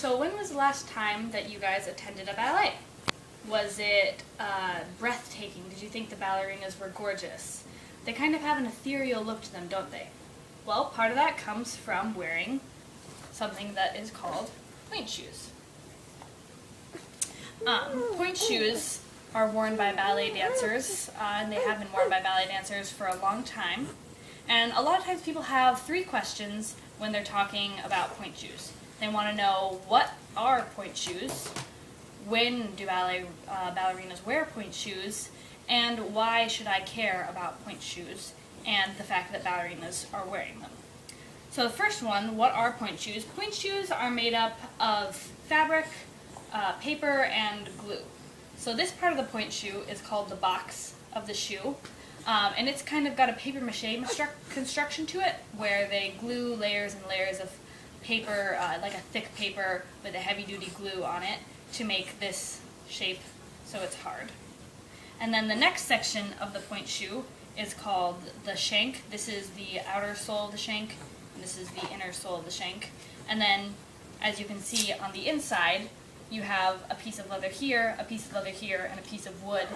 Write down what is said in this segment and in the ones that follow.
So when was the last time that you guys attended a ballet? Was it breathtaking? Did you think the ballerinas were gorgeous? They kind of have an ethereal look to them, don't they? Well, part of that comes from wearing something that is called pointe shoes. Pointe shoes are worn by ballet dancers, and they have been worn by ballet dancers for a long time. And a lot of times people have three questions when they're talking about pointe shoes. They want to know, what are pointe shoes? When do ballerinas wear pointe shoes? And why should I care about pointe shoes and the fact that ballerinas are wearing them? So the first one, what are pointe shoes? Pointe shoes are made up of fabric, paper, and glue. So this part of the pointe shoe is called the box of the shoe. And it's kind of got a paper mache construction to it, where they glue layers and layers of paper, like a thick paper with a heavy-duty glue on it, to make this shape so it's hard. And then the next section of the pointe shoe is called the shank. This is the outer sole of the shank, and this is the inner sole of the shank. And then, as you can see on the inside, you have a piece of leather here, a piece of leather here, and a piece of wood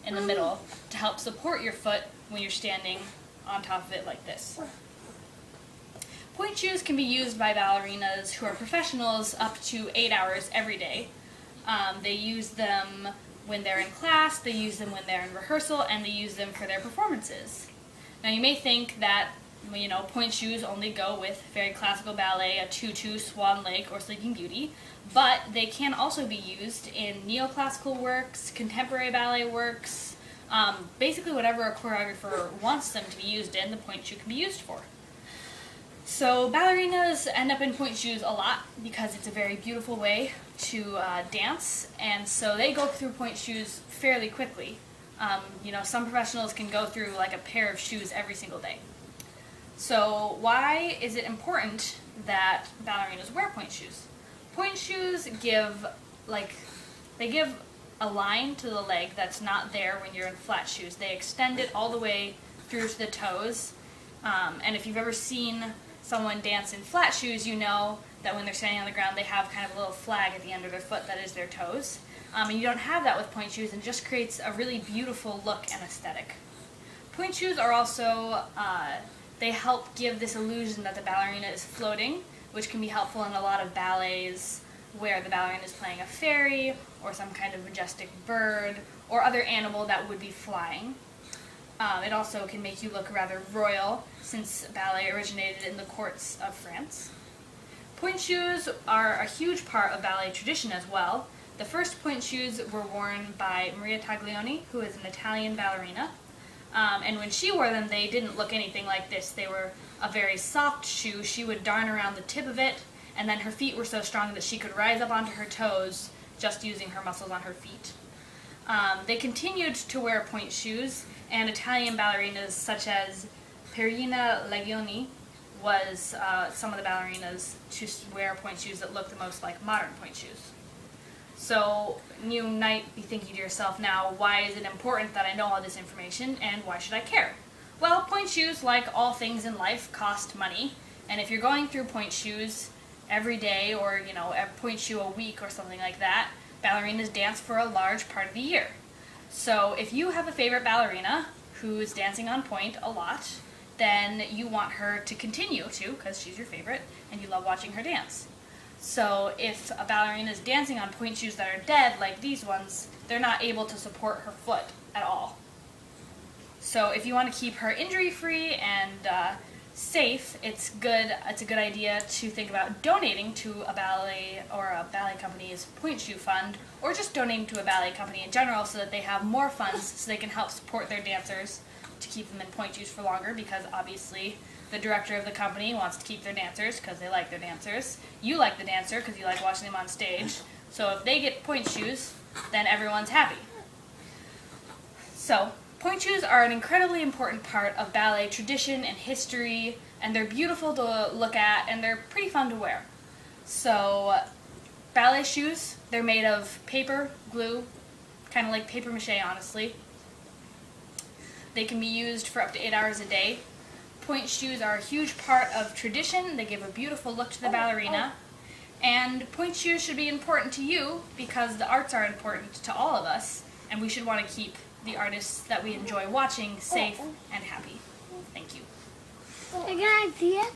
in the middle to help support your foot when you're standing on top of it like this. Pointe shoes can be used by ballerinas who are professionals up to 8 hours every day. They use them when they're in class, they use them when they're in rehearsal, and they use them for their performances. Now you may think that, pointe shoes only go with very classical ballet, a tutu, Swan Lake, or Sleeping Beauty, but they can also be used in neoclassical works, contemporary ballet works, basically whatever a choreographer wants them to be used in, the pointe shoe can be used for. So ballerinas end up in pointe shoes a lot because it's a very beautiful way to dance, and so they go through pointe shoes fairly quickly. Some professionals can go through like a pair of shoes every single day. So why is it important that ballerinas wear pointe shoes? Pointe shoes give a line to the leg that's not there when you're in flat shoes. They extend it all the way through to the toes, and if you've ever seen someone dance in flat shoes, you know that when they're standing on the ground they have kind of a little flag at the end of their foot that is their toes. And you don't have that with pointe shoes, and it just creates a really beautiful look and aesthetic. Pointe shoes are also, they help give this illusion that the ballerina is floating, which can be helpful in a lot of ballets where the ballerina is playing a fairy or some kind of majestic bird or other animal that would be flying. It also can make you look rather royal, since ballet originated in the courts of France. Pointe shoes are a huge part of ballet tradition as well. The first pointe shoes were worn by Maria Taglioni, who is an Italian ballerina. And when she wore them, they didn't look anything like this. They were a very soft shoe. She would darn around the tip of it, and then her feet were so strong that she could rise up onto her toes just using her muscles on her feet. They continued to wear pointe shoes, and Italian ballerinas such as Perina Legioni was some of the ballerinas to wear pointe shoes that look the most like modern pointe shoes. So you might be thinking to yourself now, why is it important that I know all this information, and why should I care? Well, pointe shoes, like all things in life, cost money, and if you're going through pointe shoes every day, or a pointe shoe a week or something like that, ballerinas dance for a large part of the year. So if you have a favorite ballerina who's dancing on pointe a lot, then you want her to continue to, because she's your favorite, and you love watching her dance. So if a ballerina is dancing on pointe shoes that are dead, like these ones, they're not able to support her foot at all. So if you want to keep her injury-free and safe, it's a good idea to think about donating to a ballet or a ballet company's pointe shoe fund, or just donating to a ballet company in general so that they have more funds so they can help support their dancers to keep them in pointe shoes for longer, because obviously the director of the company wants to keep their dancers because they like their dancers. You like the dancer because you like watching them on stage. So if they get pointe shoes, then everyone's happy. So pointe shoes are an incredibly important part of ballet tradition and history, and they're beautiful to look at, and they're pretty fun to wear. So ballet shoes, they're made of paper, glue, kind of like paper mache, honestly. They can be used for up to 8 hours a day. Pointe shoes are a huge part of tradition. They give a beautiful look to the ballerina. And point shoes should be important to you because the arts are important to all of us, and we should want to keep the artists that we enjoy watching safe and happy. Thank you. I got an idea.